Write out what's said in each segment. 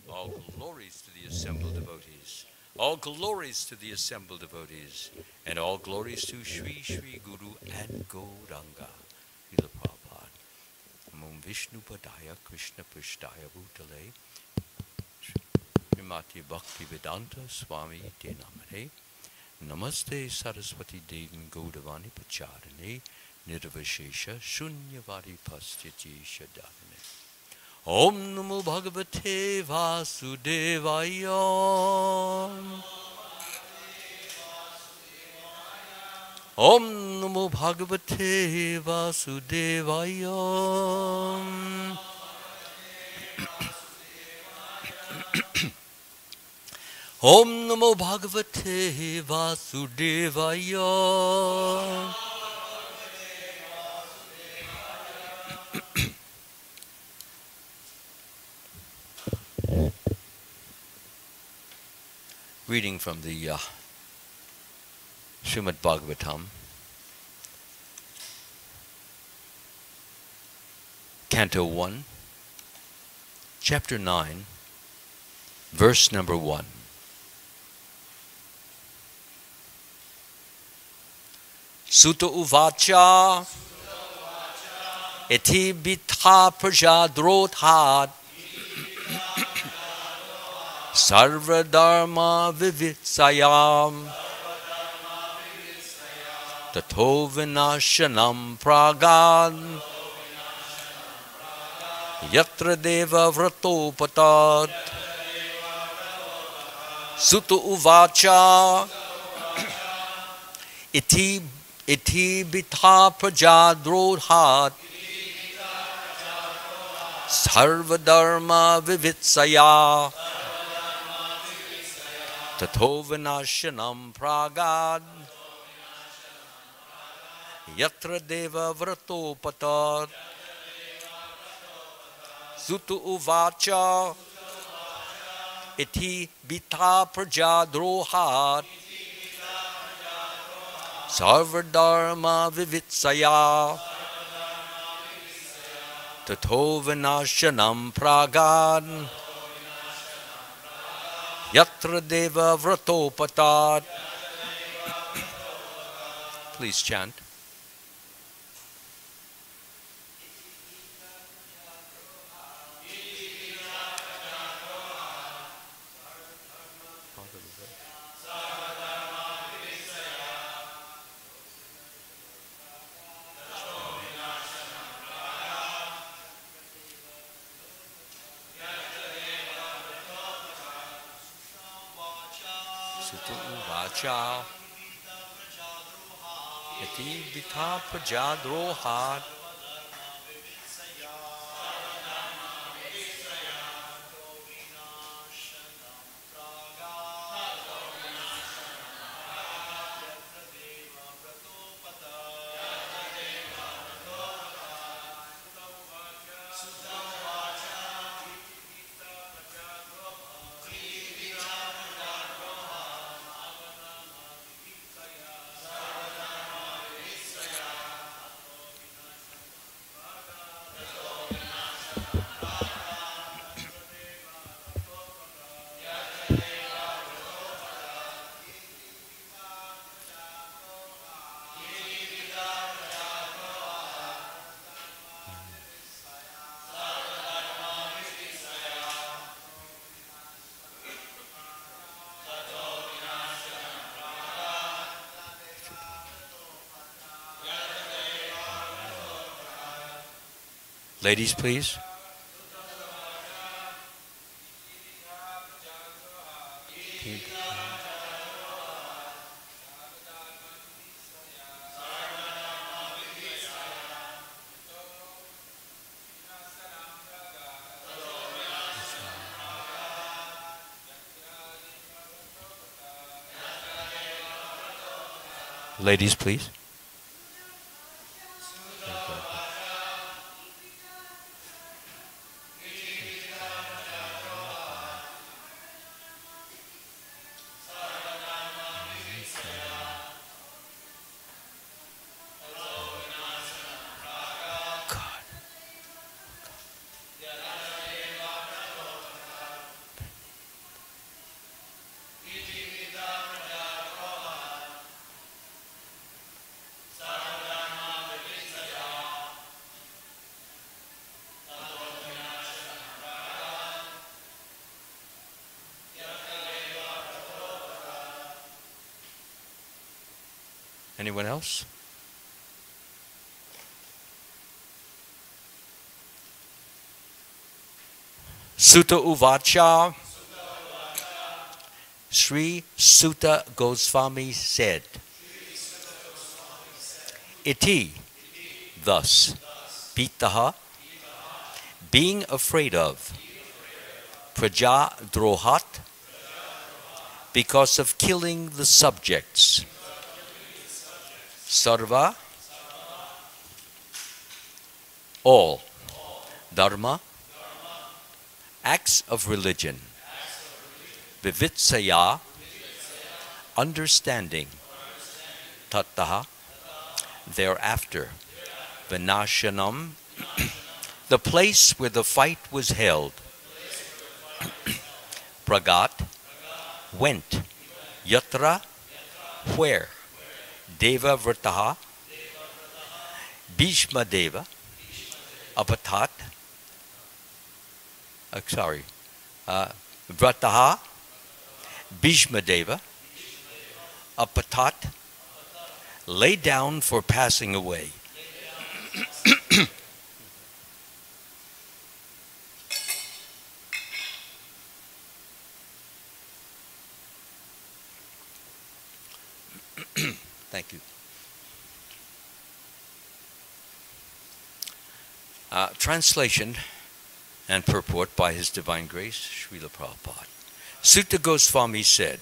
All glories to the assembled devotees. All glories to the assembled devotees. And all glories to Sri Sri Guru and Gauranga. Srila Prabhupada. Om Vishnu Padaya Krishna Prishtaya Bhutale. Srimati Bhakti Vedanta Swami Te Namare. Namaste Saraswati Devi Gaudavani Pacharane. Nirvashesha Shunyavadi Pastiti Shadavane. Om Namo Bhagavate Vasudevaya. Om Namo Bhagavate Vasudevaya. Om Namo Bhagavate Vasudevaya. Reading from the Srimad Bhagavatam, Canto 1, Chapter 9, Verse number 1. Sutta Uvacha Eti Bitha Praja Drodhat Sarva Dharma Vivitsayam Tato Vinashanam Pragad Yatra Deva Vratopatat Sutta Uvacha Iti Bitha Praja Drodhat Sarva Dharma Vivitsaya Tato Vinashanam Pragad Yatra Deva Vratopatat Sutta Uvacha Iti Bitha Praja Drohat Sarva Dharma Vivitsaya Tato Vinashanam Pragad Yatra Deva Vratopatat. Please chant. Sutta Uvacha Iti Bitha Praja Drohat Ladies, please. Ladies, please. Anyone else? Sutta Uvacha. Sri Sutta Goswami said, Iti, thus, Pitaha, being afraid of, Praja Drohat, because of killing the subjects, Sarva, all, Dharma, acts of religion, Vivitsaya, understanding, Tattaha, thereafter, Vinashanam, the place where the fight was held, Pragat, went, Yatra, where, Deva Vrataha, Bhishma Deva, Apatat, Vrataha, Bhishma Deva, Apatat, lay down for passing away. Thank you. Translation and purport by His Divine Grace, Srila Prabhupada. Sutta Goswami said,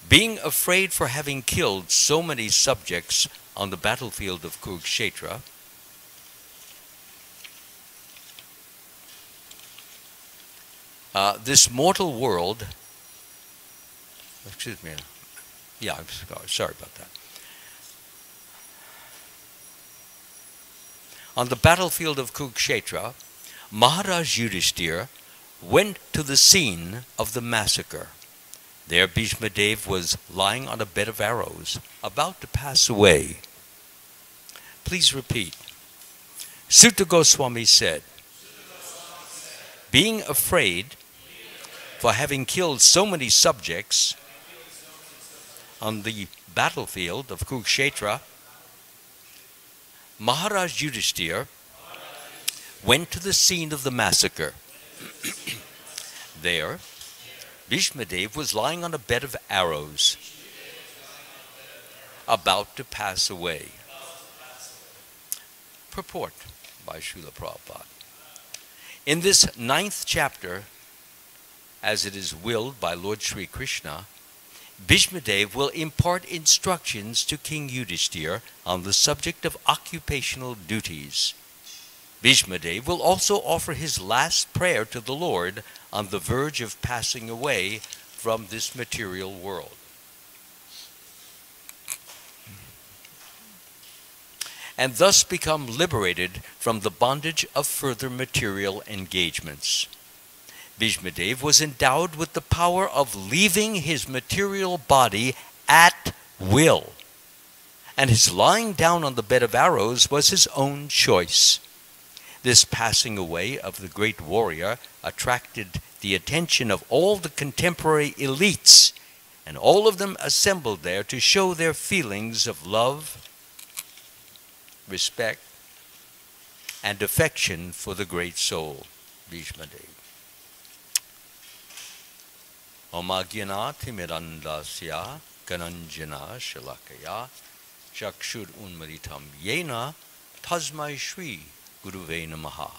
being afraid for having killed so many subjects on the battlefield of Kurukshetra, this mortal world, excuse me, yeah, I'm sorry about that. On the battlefield of Kurukshetra, Maharaj Yudhishthira went to the scene of the massacre. There Bhishma Dev was lying on a bed of arrows, about to pass away. Please repeat. Sutta Goswami said, being afraid for having killed so many subjects on the battlefield of Kurukshetra, Maharaj Yudhishthira went to the scene of the massacre. There, Bhishma Dev was lying on a bed of arrows, about to pass away. Purport by Srila Prabhupada. In this 9th chapter, as it is willed by Lord Sri Krishna, Bhishma Dev will impart instructions to King Yudhishthira on the subject of occupational duties. Bhishma Dev will also offer his last prayer to the Lord on the verge of passing away from this material world. And thus become liberated from the bondage of further material engagements. Bhishma Dev was endowed with the power of leaving his material body at will, and his lying down on the bed of arrows was his own choice. This passing away of the great warrior attracted the attention of all the contemporary elites, and all of them assembled there to show their feelings of love, respect, and affection for the great soul, Bhishma Dev. Omagyanat mirandasya kananjana shalakaya chakshur unmaritam yena tasmai shri guruve namaha.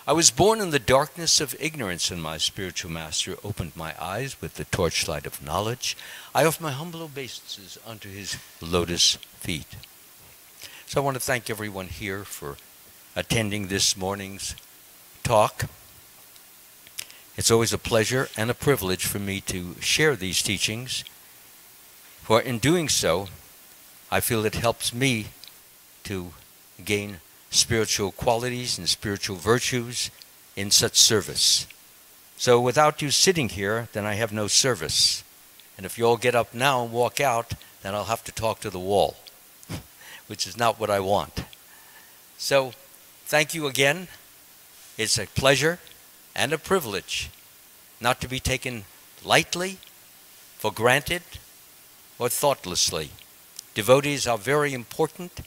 I was born in the darkness of ignorance, and my spiritual master opened my eyes with the torchlight of knowledge. I offer my humble obeisances unto his lotus feet. So I want to thank everyone here for attending this morning's talk. It's always a pleasure and a privilege for me to share these teachings, for in doing so, I feel it helps me to gain spiritual qualities and spiritual virtues in such service. So without you sitting here, then I have no service. And if you all get up now and walk out, then I'll have to talk to the wall, which is not what I want. So thank you again. It's a pleasure and a privilege, not to be taken lightly, for granted, or thoughtlessly. Devotees are very important,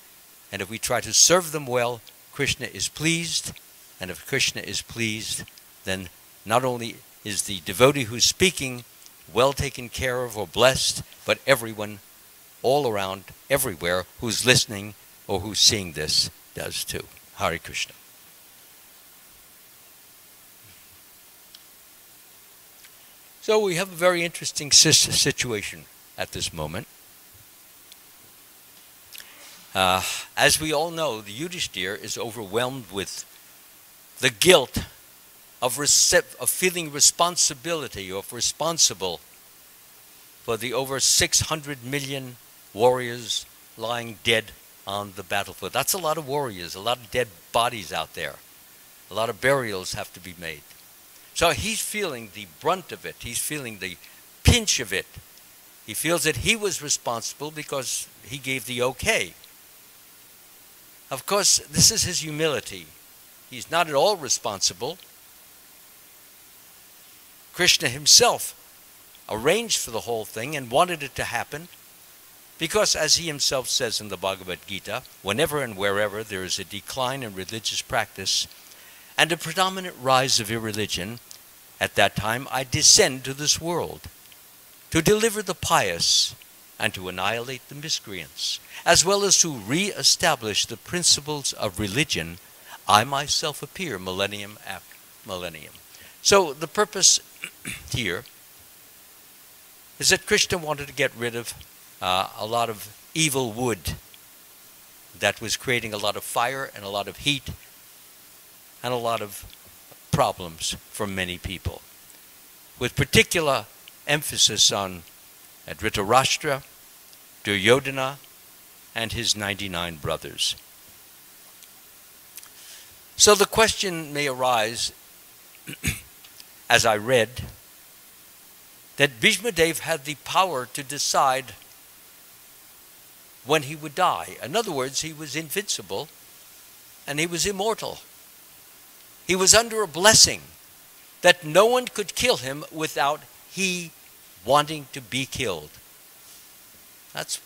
and if we try to serve them well, Krishna is pleased. And if Krishna is pleased, then not only is the devotee who's speaking well taken care of or blessed, but everyone all around, everywhere, who's listening or who's seeing this does too. Hare Krishna. So we have a very interesting situation at this moment. As we all know, the Yudhishthira is overwhelmed with the guilt of feeling responsibility, of responsible for the over 600 million warriors lying dead on the battlefield. That's a lot of warriors, a lot of dead bodies out there. A lot of burials have to be made. So he's feeling the brunt of it. He's feeling the pinch of it. He feels that he was responsible because he gave the okay. Of course, this is his humility. He's not at all responsible. Krishna himself arranged for the whole thing and wanted it to happen because, as he himself says in the Bhagavad Gita, whenever and wherever there is a decline in religious practice and a predominant rise of irreligion, at that time I descend to this world to deliver the pious and to annihilate the miscreants, as well as to re-establish the principles of religion. I myself appear millennium after millennium. So the purpose here is that Krishna wanted to get rid of a lot of evil wood that was creating a lot of fire and a lot of heat and a lot of problems for many people, with particular emphasis on Dhritarashtra, Duryodhana, and his 99 brothers. So the question may arise, as I read, that Bhishma Dev had the power to decide when he would die. In other words, he was invincible and he was immortal. He was under a blessing that no one could kill him without he wanting to be killed. That's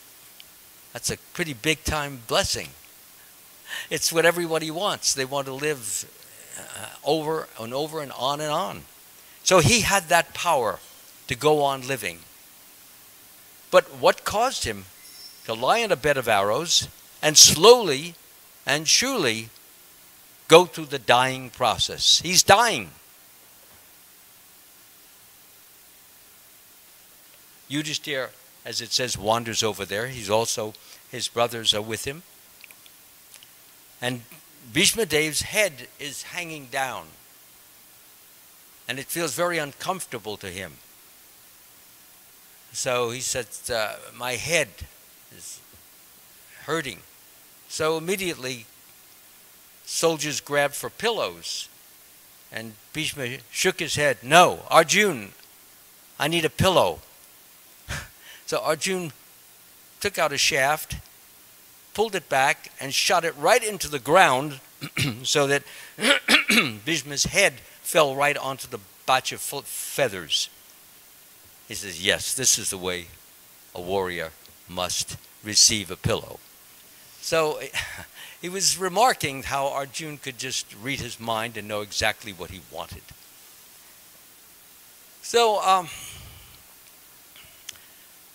a pretty big time blessing. It's what everybody wants. They want to live over and over and on and on. So he had that power to go on living. But what caused him to lie in a bed of arrows and slowly and surely go through the dying process? He's dying. Yudhishthira, as it says, wanders over there. He's also, his brothers are with him. And Bhishma Dev's head is hanging down. And it feels very uncomfortable to him. So he said, my head is hurting. So immediately, soldiers grabbed for pillows. And Bhishma shook his head. No, Arjun, I need a pillow. So Arjun took out a shaft, pulled it back, and shot it right into the ground so that Bhishma's head fell right onto the batch of feathers. He says, yes, this is the way a warrior must receive a pillow. So he was remarking how Arjun could just read his mind and know exactly what he wanted. So,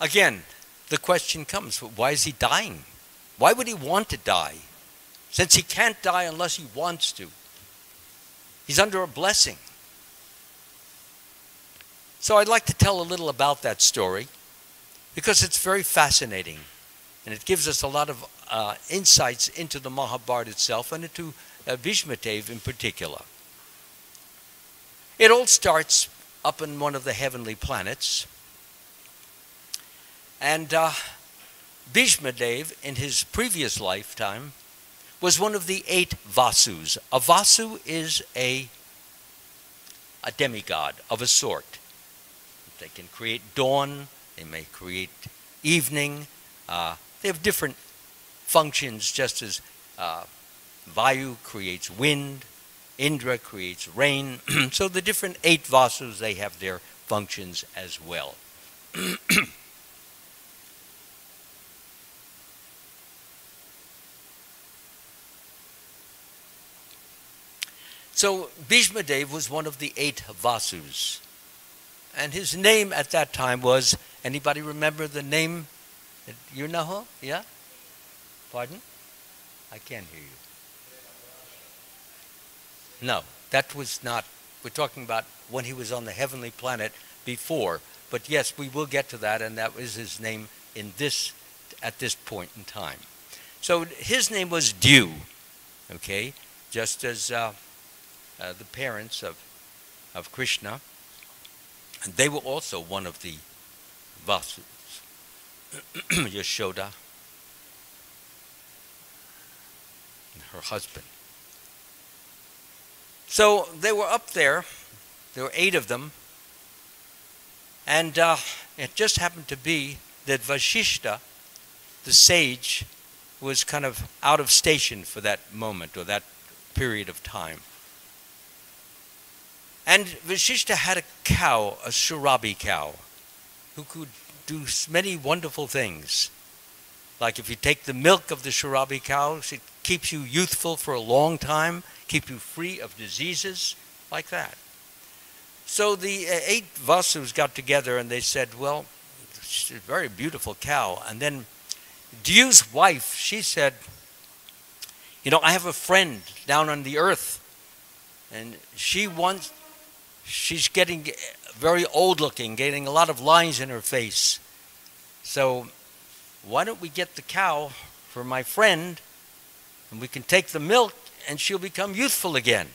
again, the question comes, why is he dying? Why would he want to die? Since he can't die unless he wants to. He's under a blessing. So I'd like to tell a little about that story because it's very fascinating and it gives us a lot of insights into the Mahabharata itself and into Bhishma Dev in particular. It all starts up in one of the heavenly planets, and Bhishma Dev, in his previous lifetime, was one of the 8 Vasus. A Vasu is a demigod of a sort. They can create dawn, they may create evening. They have different functions, just as Vayu creates wind, Indra creates rain. So the different 8 Vasus, they have their functions as well. So Bhishma Dev was one of the 8 Vasus. And his name at that time was, anybody remember the name? You know her? Yeah? Pardon? I can't hear you. No, that was not, we're talking about when he was on the heavenly planet before. But yes, we will get to that, and that was his name at this point in time. So his name was Dew, okay? Just as the parents of Krishna. And they were also one of the Vasus. Yashoda, and her husband. So they were up there. There were 8 of them. And it just happened to be that Vasishta, the sage, was kind of out of station for that moment or that period of time. And Vasishta had a cow, a Surabi cow, who could do many wonderful things. Like if you take the milk of the Surabi cow, it keeps you youthful for a long time, keep you free of diseases, like that. So the 8 Vasus got together and they said, well, she's a very beautiful cow. And then Dew's wife, she said, you know, I have a friend down on the earth, and she's getting very old looking, getting a lot of lines in her face. So why don't we get the cow for my friend, and we can take the milk and she'll become youthful again.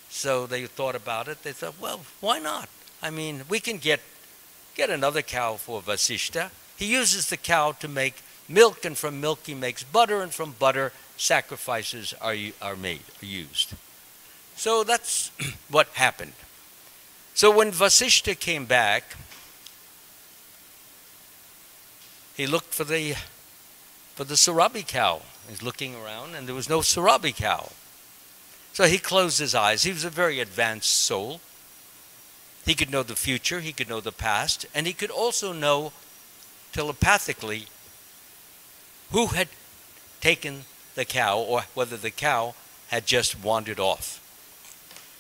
So they thought about it. They thought, well, why not? I mean, we can get another cow for Vasishta. He uses the cow to make milk, and from milk he makes butter, and from butter sacrifices are used. So that's what happened. So when Vasishta came back, he looked for the Surabi cow. He's looking around, and there was no Surabi cow. So he closed his eyes. He was a very advanced soul. He could know the future, he could know the past, and he could also know telepathically who had taken the cow, or whether the cow had just wandered off.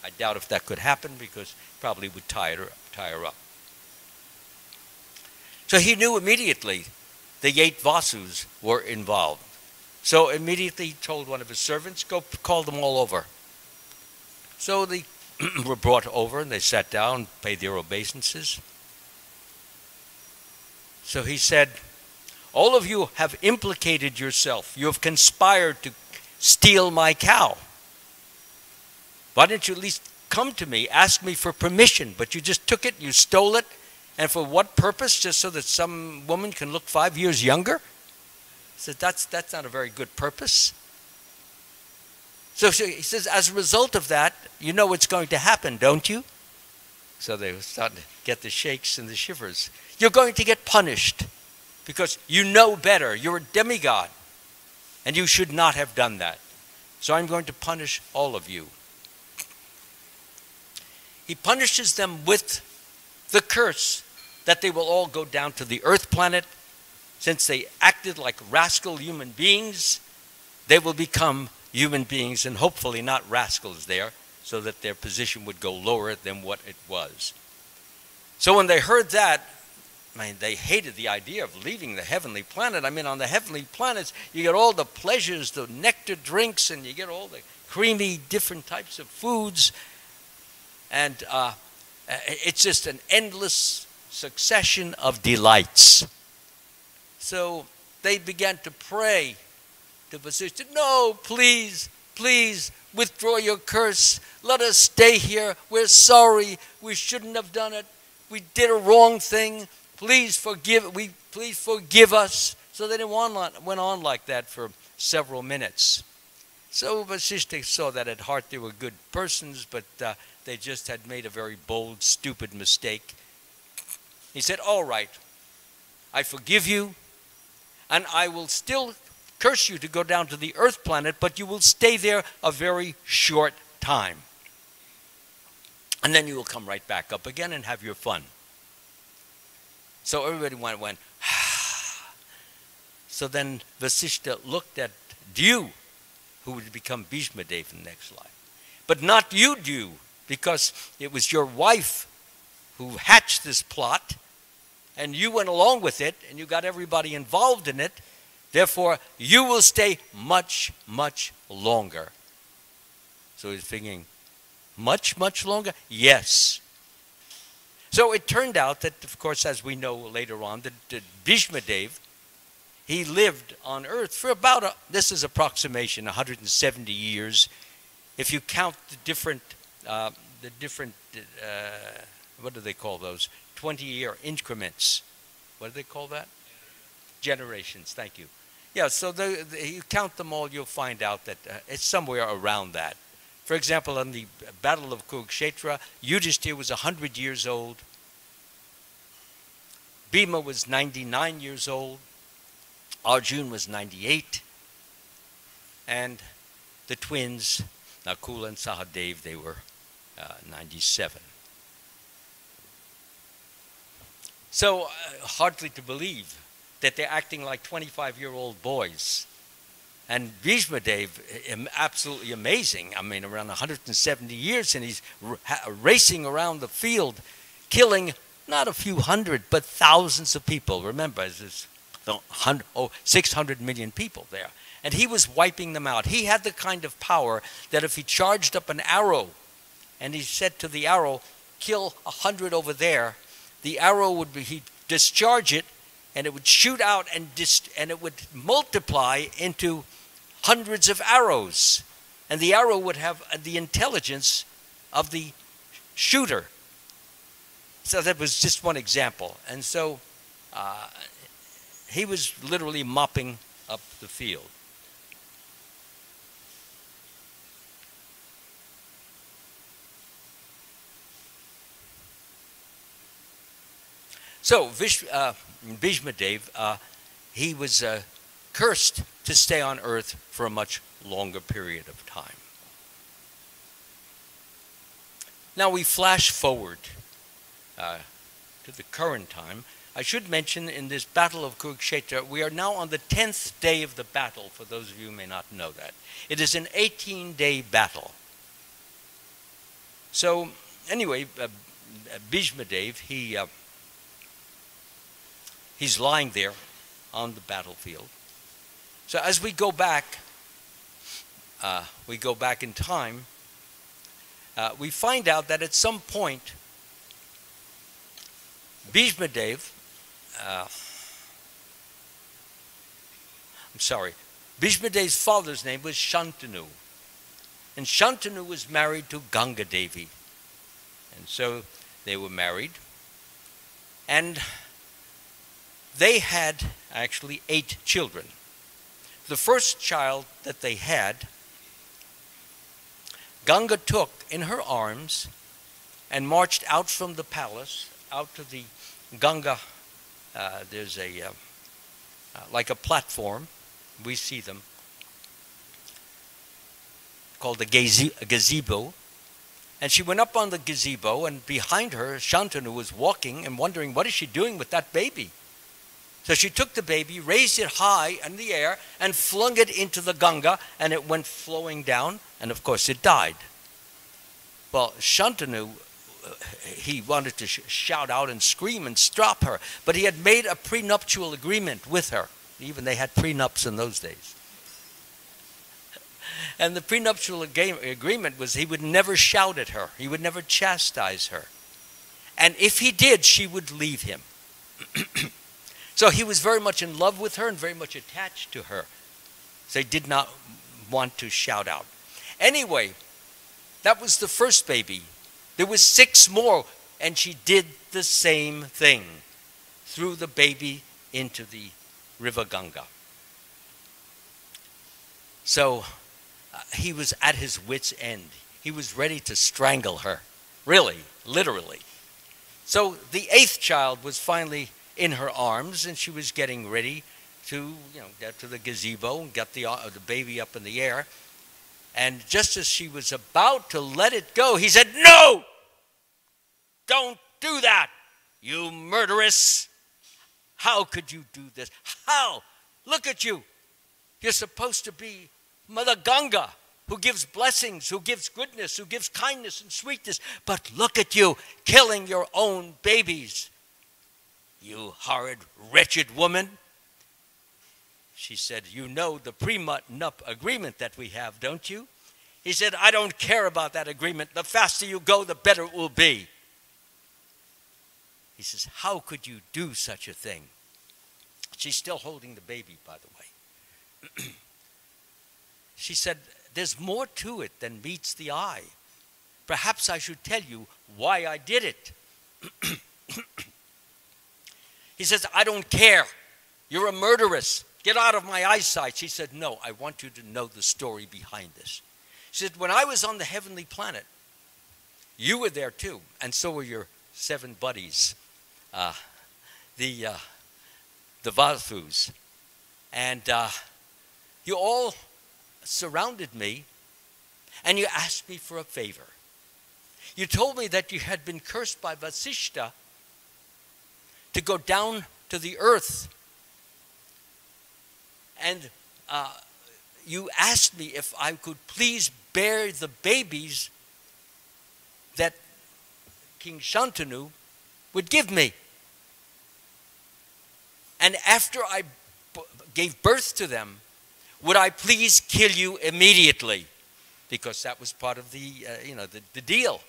I doubt if that could happen, because it probably would tie her up. So he knew immediately the 8 Vasus were involved. So immediately he told one of his servants, go call them all over. So they were brought over, and they sat down, paid their obeisances. So he said, all of you have implicated yourself. You have conspired to steal my cow. Why didn't you at least come to me, ask me for permission? But you just took it, you stole it, and for what purpose? Just so that some woman can look 5 years younger? He said, that's not a very good purpose. So he says, as a result of that, you know what's going to happen, don't you? So they were starting to get the shakes and the shivers. You're going to get punished because you know better. You're a demigod, and you should not have done that. So I'm going to punish all of you. He punishes them with the curse that they will all go down to the earth planet. Since they acted like rascal human beings, they will become human beings, and hopefully not rascals there, so that their position would go lower than what it was. So when they heard that, I mean, they hated the idea of leaving the heavenly planet. I mean, on the heavenly planets, you get all the pleasures, the nectar drinks, and you get all the creamy different types of foods. And it's just an endless succession of delights. So they began to pray to Vasishta, no, please, please, withdraw your curse. Let us stay here. We're sorry. We shouldn't have done it. We did a wrong thing. Please forgive us. So they went on like that for several minutes. So Vasishta saw that at heart they were good persons, but they just had made a very bold, stupid mistake. He said, all right, I forgive you, and I will still curse you to go down to the earth planet, but you will stay there a very short time. And then you will come right back up again and have your fun. So everybody went, So then Vasishta looked at Dew, who would become Bhishma Dev in the next life. But not you do, because it was your wife who hatched this plot, and you went along with it, and you got everybody involved in it. Therefore, you will stay much, much longer. So he's thinking, much, much longer? Yes. So it turned out that, of course, as we know later on, that Bhishma Dev, he lived on earth for about, this is approximation, 170 years. If you count the different, what do they call those? 20-year increments. What do they call that? Generations, thank you. Yeah, so you count them all, you'll find out that it's somewhere around that. For example, on the Battle of Kurukshetra, Yudhishthira was 100 years old. Bhima was 99 years old. Arjun was 98. And the twins, Nakula and Sahadev, they were 97. So, hardly to believe that they're acting like 25-year-old boys. And Bhishma Dev, absolutely amazing. I mean, around 170 years, and he's racing around the field, killing not a few hundred, but thousands of people. Remember, there's 600 million people there. And he was wiping them out. He had the kind of power that if he charged up an arrow, and he said to the arrow, kill 100 over there, the arrow would be, he'd discharge it, and it would shoot out and it would multiply into hundreds of arrows. And the arrow would have the intelligence of the shooter. So that was just one example. And so he was literally mopping up the field. So Bhishma Dev, he was cursed to stay on earth for a much longer period of time. Now we flash forward to the current time. I should mention in this battle of Kurukshetra, we are now on the 10th day of the battle, for those of you who may not know that. It is an 18-day battle. So anyway, Bhishma Dev, he's lying there on the battlefield. So as we go back in time, we find out that at some point, Bhishma Dev, Bhishma Dev's father's name was Shantanu. And Shantanu was married to Ganga Devi. And so they were married. And they had actually 8 children. The first child that they had, Ganga took in her arms and marched out from the palace, out to the Ganga. There's like a platform, we see them, called a gazebo. And she went up on the gazebo, and behind her, Shantanu was walking and wondering, what is she doing with that baby? So she took the baby, raised it high in the air, and flung it into the Ganga, and it went flowing down, and of course it died. Well, Shantanu, he wanted to shout out and scream and stop her, but he had made a prenuptial agreement with her. Even they had prenups in those days. And the prenuptial agreement was he would never shout at her. He would never chastise her. And if he did, she would leave him. So he was very much in love with her and very much attached to her. So he did not want to shout out. Anyway, that was the first baby. There was 6 more, and she did the same thing. Threw the baby into the river Ganga. So he was at his wit's end. He was ready to strangle her. Really, literally. So the 8th child was finally in her arms, and she was getting ready to, get to the gazebo and get the baby up in the air. And just as she was about to let it go, he said, "No! Don't do that, you murderess! How could you do this? How? Look at you. You're supposed to be Mother Ganga, who gives blessings, who gives goodness, who gives kindness and sweetness. But look at you, killing your own babies. You horrid, wretched woman. She said, you know the prenup agreement that we have, don't you? He said, I don't care about that agreement. The faster you go, the better it will be. He says, how could you do such a thing? She's still holding the baby, by the way. She said, there's more to it than meets the eye. Perhaps I should tell you why I did it. He says, I don't care. You're a murderess. Get out of my eyesight. She said, no, I want you to know the story behind this. She said, when I was on the heavenly planet, you were there too, and so were your 7 buddies, the Vathus. And you all surrounded me, and you asked me for a favor. You told me that you had been cursed by Vasishta to go down to the earth. And you asked me if I could please bear the babies that King Shantanu would give me. And after I gave birth to them, would I please kill you immediately? Because that was part of the deal,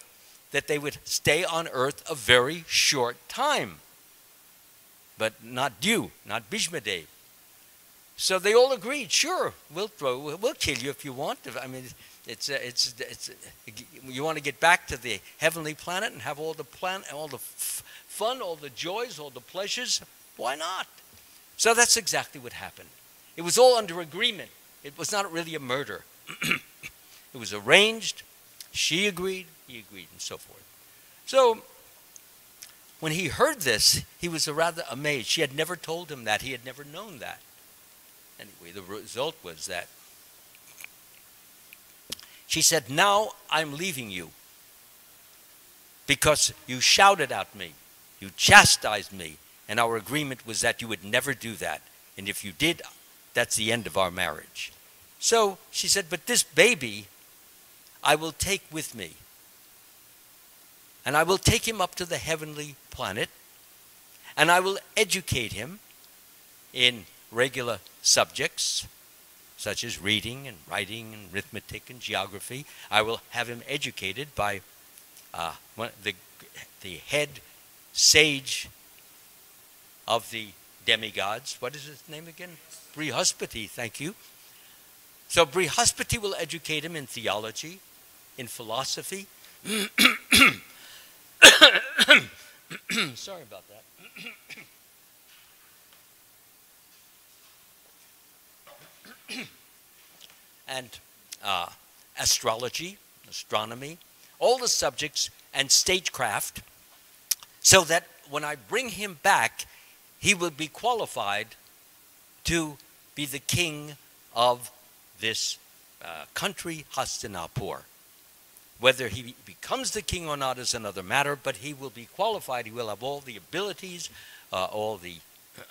that they would stay on earth a very short time. But not you, not Bhishmadev. So they all agreed, sure, we'll kill you if you want. I mean, you want to get back to the heavenly planet and have all the fun, all the joys, all the pleasures. Why not? So that's exactly what happened. It was all under agreement. It was not really a murder. It was arranged. She agreed, he agreed, and so forth. So when he heard this, he was rather amazed. She had never told him that. He had never known that. Anyway, the result was that she said, now I'm leaving you because you shouted at me, you chastised me, and our agreement was that you would never do that. And if you did, that's the end of our marriage. So she said, but this baby I will take with me. And I will take him up to the heavenly planet, and I will educate him in regular subjects, such as reading and writing and arithmetic and geography. I will have him educated by the head sage of the demigods. What is his name again? Brihaspati, thank you. So Brihaspati will educate him in theology, in philosophy. Sorry about that. And astrology, astronomy, all the subjects, and statecraft, so that when I bring him back, he will be qualified to be the king of this country, Hastinapur. Whether he becomes the king or not is another matter, but he will be qualified. He will have all the abilities, all the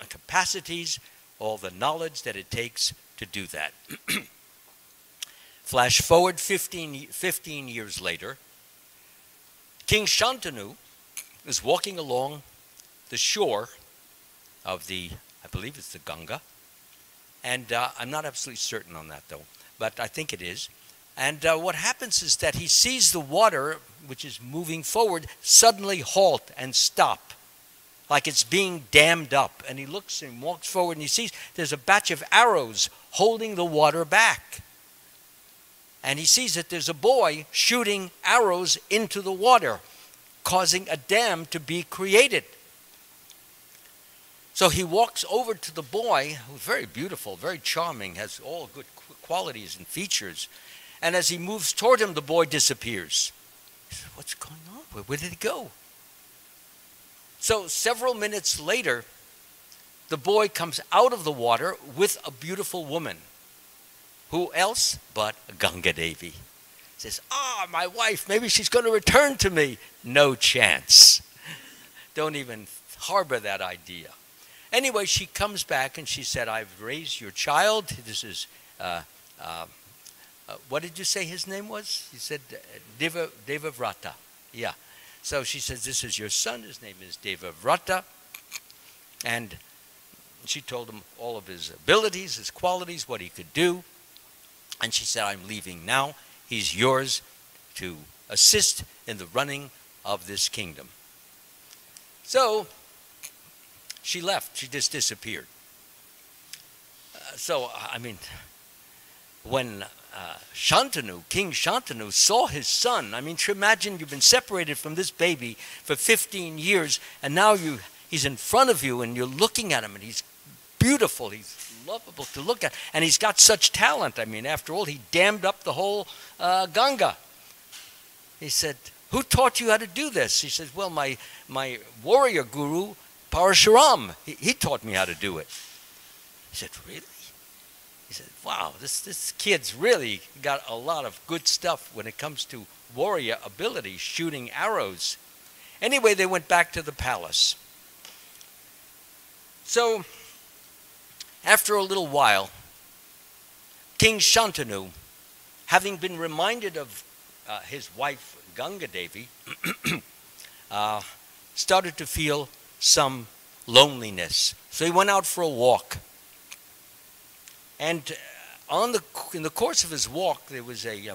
capacities, all the knowledge that it takes to do that. Flash forward 15 years later, King Shantanu is walking along the shore of the, I believe it's the Ganga, and I'm not absolutely certain on that though, but I think it is. And what happens is that he sees the water, which is moving forward, suddenly halt and stop, like it's being dammed up. And he looks and walks forward and he sees there's a batch of arrows holding the water back. And he sees that there's a boy shooting arrows into the water, causing a dam to be created. So he walks over to the boy, who's very beautiful, very charming, has all good qualities and features. And as he moves toward him, the boy disappears. He says, what's going on? Where did he go? So several minutes later, the boy comes out of the water with a beautiful woman. Who else but Ganga Devi? Says, my wife, maybe she's going to return to me. No chance. Don't even harbor that idea. Anyway, she comes back and she said, I've raised your child. This is what did you say his name was? He said Devavrata. Yeah. So she says, this is your son. His name is Devavrata. And she told him all of his abilities, his qualities, what he could do. And she said, I'm leaving now. He's yours to assist in the running of this kingdom. So she left. She just disappeared. When King Shantanu saw his son, imagine you've been separated from this baby for 15 years, and now he's in front of you, and you're looking at him, and he's beautiful, he's lovable to look at, and he's got such talent. After all, he dammed up the whole Ganga. He said, who taught you how to do this? He said, well, my warrior guru, Parashuram, he taught me how to do it. He said, really? He said, wow, this kid's really got a lot of good stuff when it comes to warrior ability, shooting arrows. Anyway, they went back to the palace. So, after a little while, King Shantanu, having been reminded of his wife Ganga Devi, started to feel some loneliness. So he went out for a walk. And in the course of his walk, there was a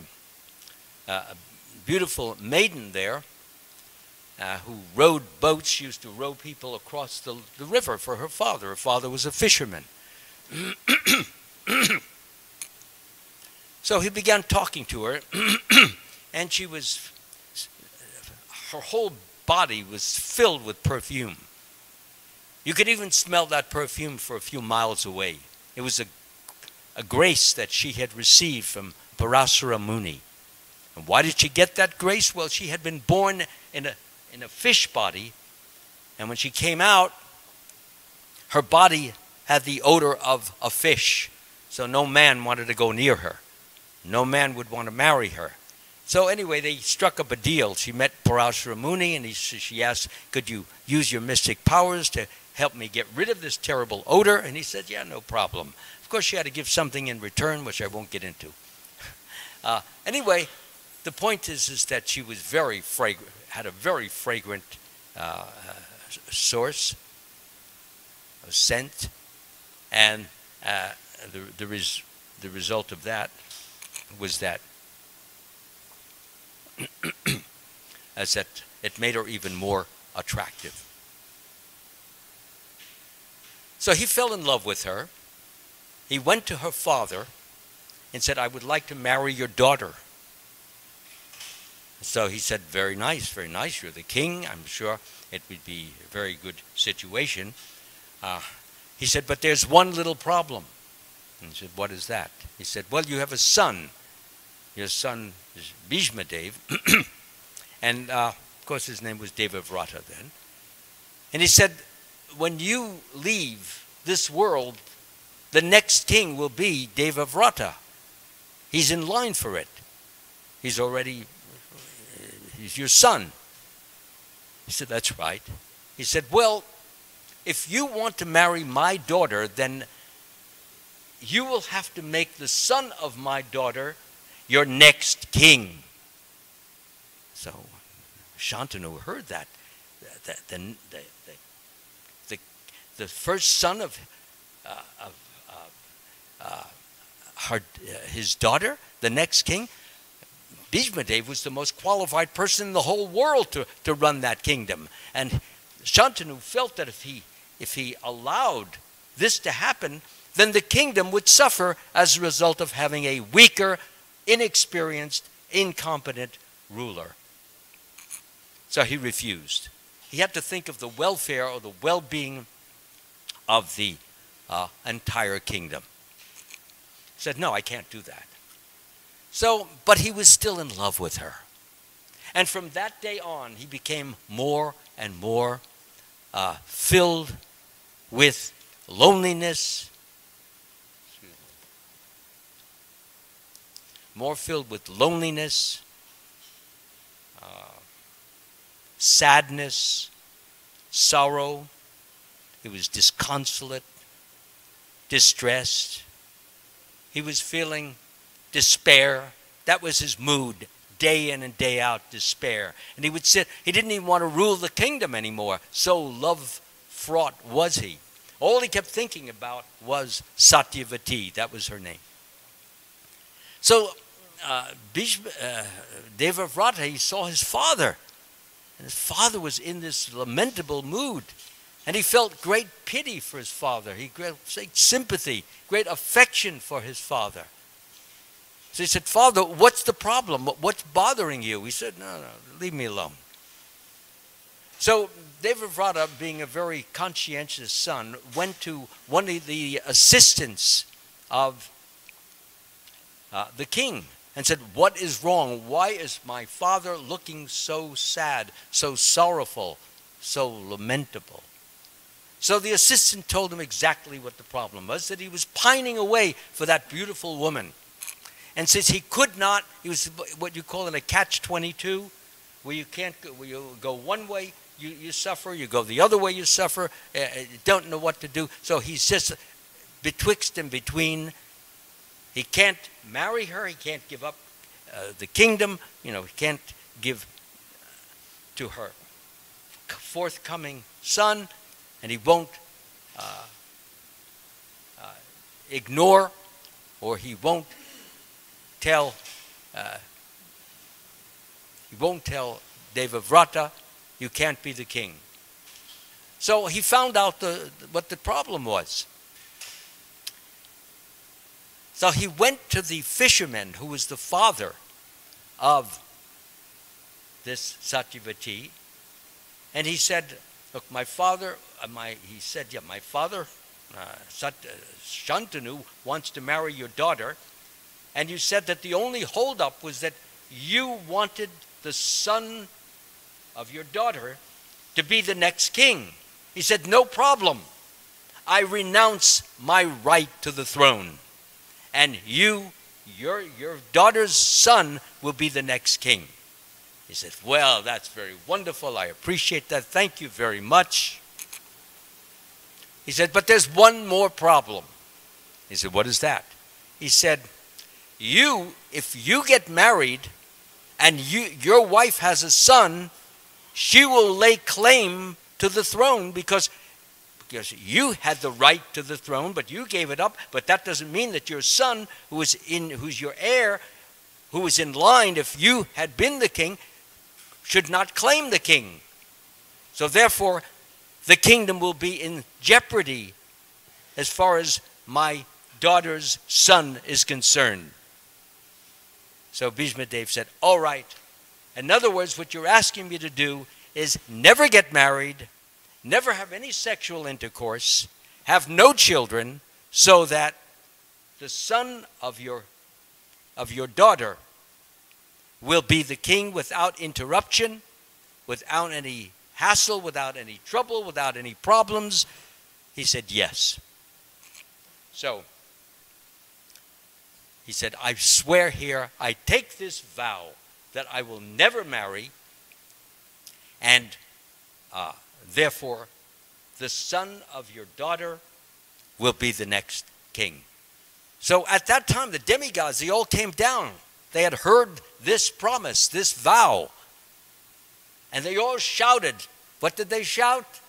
beautiful maiden there who rowed boats. She used to row people across the river for her father. Her father was a fisherman. So he began talking to her, and her whole body was filled with perfume. You could even smell that perfume for a few miles away. It was a grace that she had received from Parasura Muni. And why did she get that grace? Well, she had been born in a fish body, and when she came out, her body had the odor of a fish. So no man wanted to go near her. No man would want to marry her. So anyway, they struck up a deal. She met Parasura Muni, and she asked, could you use your mystic powers to help me get rid of this terrible odor? And he said, yeah, no problem. Of course, she had to give something in return, which I won't get into. Anyway, the point is that she was very fragrant, had a very fragrant source, a scent, and the result of that was that as that it made her even more attractive. So he fell in love with her. He went to her father and said, I would like to marry your daughter. So he said, very nice, you're the king. I'm sure it would be a very good situation. He said, but there's one little problem. And he said, what is that? He said, well, you have a son. Your son is Bhishma Dev. And of course his name was Devavrata then. And he said, when you leave this world, the next king will be Devavrata. He's in line for it. He's your son. He said, that's right. He said, well, if you want to marry my daughter, then you will have to make the son of my daughter your next king. So Shantanu heard that. The first son of his daughter, the next king, Bhishma Dev was the most qualified person in the whole world to run that kingdom. And Shantanu felt that if he allowed this to happen, then the kingdom would suffer as a result of having a weaker, inexperienced, incompetent ruler. So he refused. He had to think of the welfare or the well-being of the entire kingdom. He said, no, I can't do that. So, but he was still in love with her. And from that day on, he became more and more filled with loneliness, sadness, sorrow. He was disconsolate, distressed. He was feeling despair. That was his mood, day in and day out, despair. And he would sit, he didn't even want to rule the kingdom anymore. So love-fraught was he. All he kept thinking about was Satyavati. That was her name. So Devavrata, he saw his father. And his father was in this lamentable mood. And he felt great pity for his father. He felt great sympathy, great affection for his father. So he said, Father, what's the problem? What's bothering you? He said, no, leave me alone. So Devavrata, being a very conscientious son, went to one of the assistants of the king and said, what is wrong? Why is my father looking so sad, so sorrowful, so lamentable? So the assistant told him exactly what the problem was, that he was pining away for that beautiful woman. And since he could not, he was what you call in a catch-22, where you can't go, where you go one way, you suffer, you go the other way, you suffer, you don't know what to do. So he's just betwixt and between. He can't marry her, he can't give up the kingdom, he can't give to her forthcoming son, and he won't ignore, or he won't tell Devavrata, you can't be the king. So he found out what the problem was. So he went to the fisherman who was the father of this Satyavati, and he said, look, my father, my father, Shantanu, wants to marry your daughter, and you said that the only holdup was that you wanted the son of your daughter to be the next king. He said, no problem. I renounce my right to the throne. And your daughter's son will be the next king. He said, well, that's very wonderful. I appreciate that. Thank you very much. He said, but there's one more problem. He said, what is that? He said, if you get married and your wife has a son, she will lay claim to the throne because you had the right to the throne, but you gave it up. But that doesn't mean that your son, who's your heir, who is in line, if you had been the king, should not claim the king. So therefore, the kingdom will be in jeopardy as far as my daughter's son is concerned. So Bhishma Dev said, all right. In other words, what you're asking me to do is never get married, never have any sexual intercourse, have no children, so that the son of your daughter will be the king without interruption, without any hassle, without any trouble, without any problems. He said, yes. So he said, I swear here, I take this vow that I will never marry, and therefore the son of your daughter will be the next king. So at that time, the demigods, they all came down. They had heard this promise, this vow. And they all shouted. What did they shout?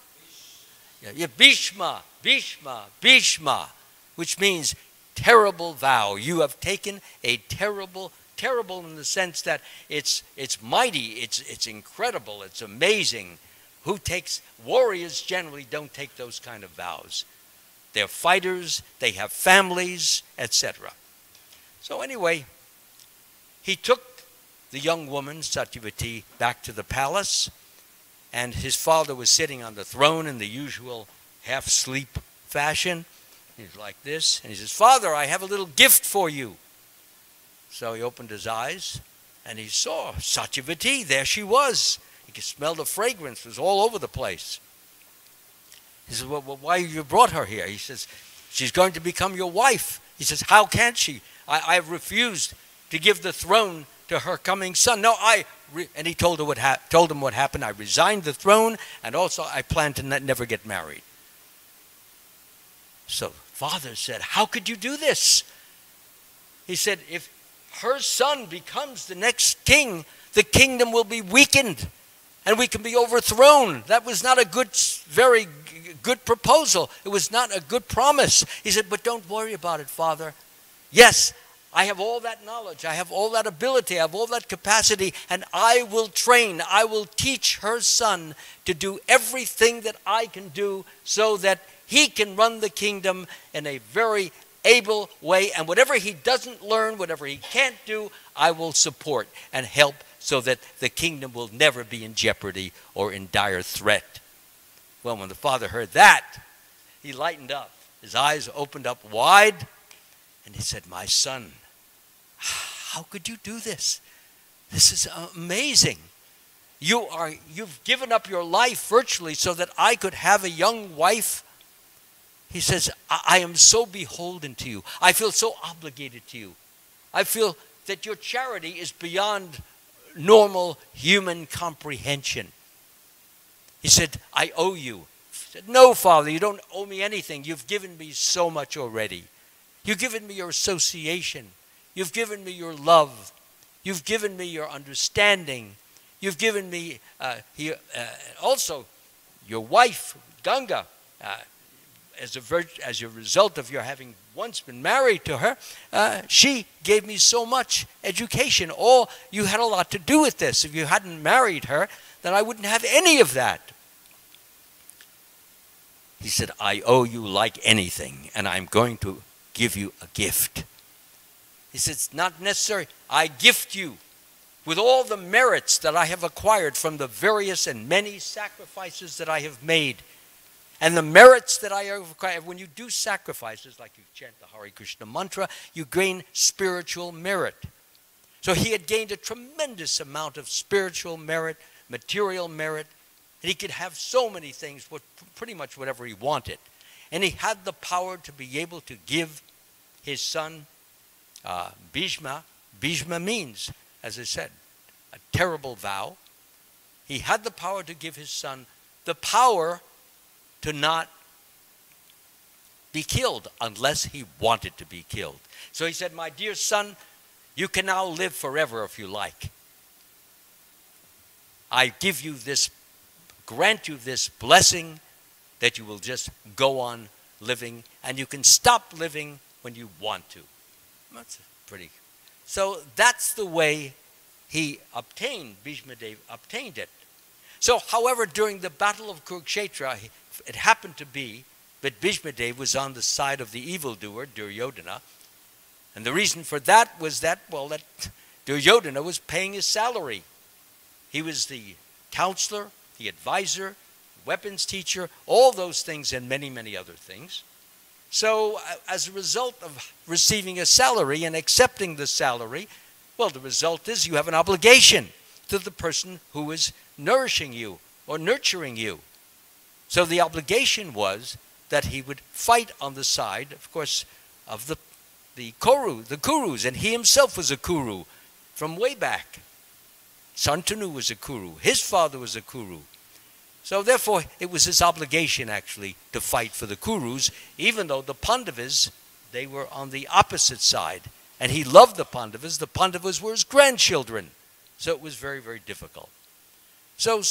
Bhishma, Bhishma, Bhishma, which means terrible vow. You have taken a terrible in the sense that it's mighty, it's incredible, it's amazing. Warriors generally don't take those kind of vows. They're fighters, they have families, etc. So anyway, he took the young woman, Satyavati, back to the palace, and his father was sitting on the throne in the usual half-sleep fashion. He's like this, and he says, Father, I have a little gift for you. So he opened his eyes, and he saw Satyavati. There she was. He could smell the fragrance. It was all over the place. He says, well, why you brought her here? He says, she's going to become your wife. He says, how can she? I refused to give the throne to her coming son. No, and he told him what happened. I resigned the throne, and also I plan to never get married. So father said, how could you do this? He said, if her son becomes the next king, the kingdom will be weakened and we can be overthrown. That was not a very good proposal. It was not a good promise. He said, but don't worry about it, Father. Yes, I have all that knowledge. I have all that ability. I have all that capacity. And I will train. I will teach her son to do everything that I can do so that he can run the kingdom in a very able way. And whatever he doesn't learn, whatever he can't do, I will support and help so that the kingdom will never be in jeopardy or in dire threat. Well, when the father heard that, he lightened up. His eyes opened up wide. And he said, my son, how could you do this? This is amazing. You've given up your life virtually so that I could have a young wife. He says, I am so beholden to you. I feel so obligated to you. I feel that your charity is beyond normal human comprehension. He said, I owe you. He said, no, Father, you don't owe me anything. You've given me so much already. You've given me your association. You've given me your love. You've given me your understanding. You've given me also your wife, Ganga, as a result of your having once been married to her. She gave me so much education. You had a lot to do with this. If you hadn't married her, then I wouldn't have any of that. He said, I owe you like anything, and I'm going to give you a gift. He said, it's not necessary. I gift you with all the merits that I have acquired from the various and many sacrifices that I have made. And the merits that I have acquired, when you do sacrifices, like you chant the Hare Krishna mantra, you gain spiritual merit. So he had gained a tremendous amount of spiritual merit, material merit, and he could have so many things, pretty much whatever he wanted. And he had the power to be able to give his son Bhishma. Bhishma means, as I said, a terrible vow. He had the power to give his son the power to not be killed unless he wanted to be killed. So he said, my dear son, you can now live forever if you like. I give you this, grant you this blessing that you will just go on living, and you can stop living when you want to. That's pretty. So that's the way Bhishma Dev obtained it. So, however, during the Battle of Kurukshetra, it happened to be that Bhishma Dev was on the side of the evildoer, Duryodhana. And the reason for that was that Duryodhana was paying his salary. He was the counselor, the advisor, weapons teacher, all those things and many, many other things. So as a result of receiving a salary and accepting the salary, well, the result is you have an obligation to the person who is nourishing you or nurturing you. So the obligation was that he would fight on the side, of course, of the Kurus, and he himself was a Kuru from way back. Santanu was a Kuru. His father was a Kuru. So therefore, it was his obligation, actually, to fight for the Kurus, even though the Pandavas, they were on the opposite side. And he loved the Pandavas. The Pandavas were his grandchildren. So it was very, very difficult. So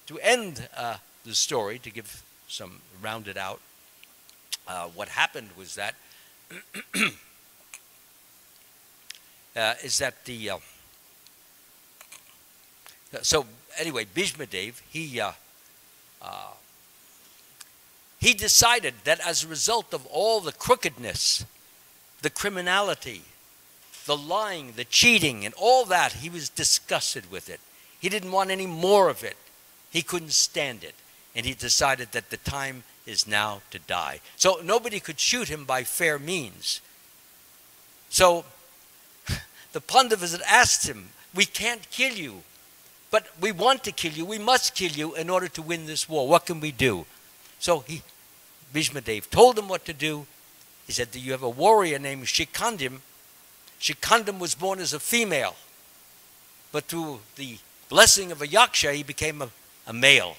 to end the story, to give some rounded out, what happened was that, so anyway, Bhishma Dev, he decided that as a result of all the crookedness, the criminality, the lying, the cheating, and all that, he was disgusted with it. He didn't want any more of it. He couldn't stand it. And he decided that the time is now to die. So nobody could shoot him by fair means. So the Pandavas had asked him, we can't kill you, but we want to kill you. We must kill you in order to win this war. What can we do? So Bhishma Dev told him what to do. He said that you have a warrior named Shikandim. Shikandim was born as a female, but through the blessing of a yaksha, he became a male.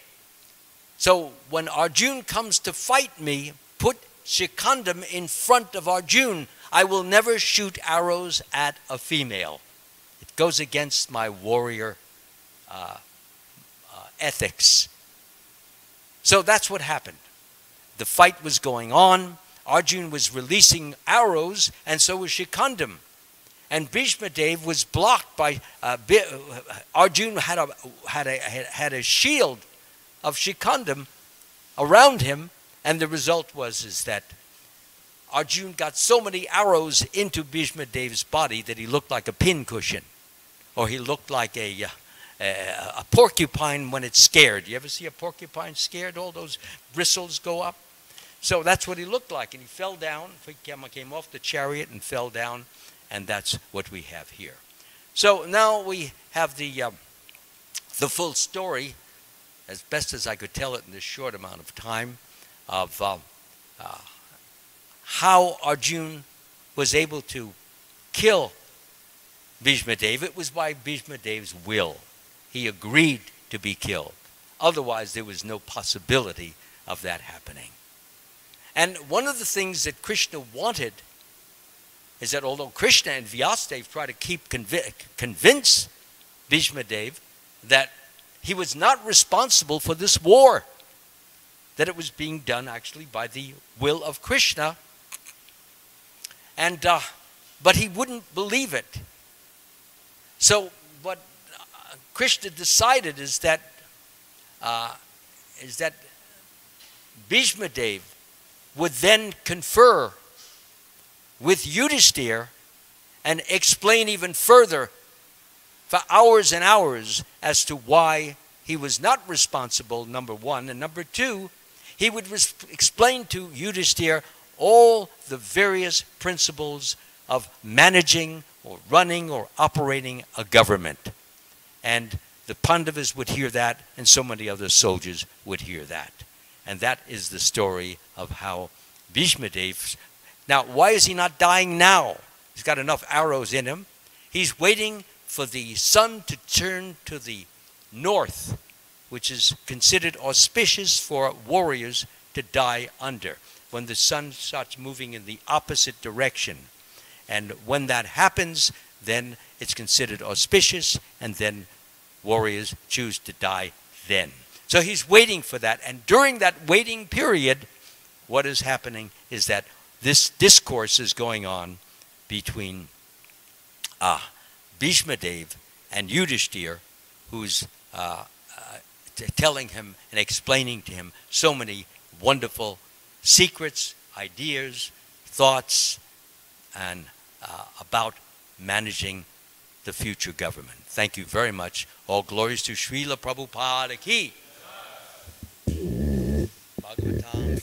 So when Arjun comes to fight me, put Shikandim in front of Arjun. I will never shoot arrows at a female. It goes against my warrior ethics. So that's what happened. The fight was going on. Arjuna was releasing arrows, and so was Shikandam. And Bhishma Dev was blocked by Arjuna had a shield of Shikandam around him, and the result was that Arjuna got so many arrows into Bhishma Dev's body that he looked like a pincushion, or he looked like a porcupine when it's scared. You ever see a porcupine scared? All those bristles go up. So that's what he looked like, and he fell down. He came off the chariot and fell down, and that's what we have here. So now we have the full story, as best as I could tell it in this short amount of time, of how Arjuna was able to kill Bhishma Dev. It was by Bhishma Dev's will. He agreed to be killed. Otherwise, there was no possibility of that happening. And one of the things that Krishna wanted is that although Krishna and Vyasadeva try to convince Bhishma Dev that he was not responsible for this war, that it was being done actually by the will of Krishna, and but he wouldn't believe it. So what Krishna decided is that Bhishma Dev would then confer with Yudhishthira and explain even further for hours and hours as to why he was not responsible, number one. And number two, he would explain to Yudhishthira all the various principles of managing or running or operating a government. And the Pandavas would hear that, and so many other soldiers would hear that. And that is the story of how Bhishma Dev. Now, why is he not dying now? He's got enough arrows in him. He's waiting for the sun to turn to the north, which is considered auspicious for warriors to die under, when the sun starts moving in the opposite direction. And when that happens, then it's considered auspicious, and then warriors choose to die then. So he's waiting for that, and during that waiting period, what is happening is that this discourse is going on between Bhishma Dev and Yudhishthira, who's telling him and explaining to him so many wonderful secrets, ideas, thoughts, and about managing the future government. Thank you very much. All glories to Srila Prabhupada Ki. Bhagavatam.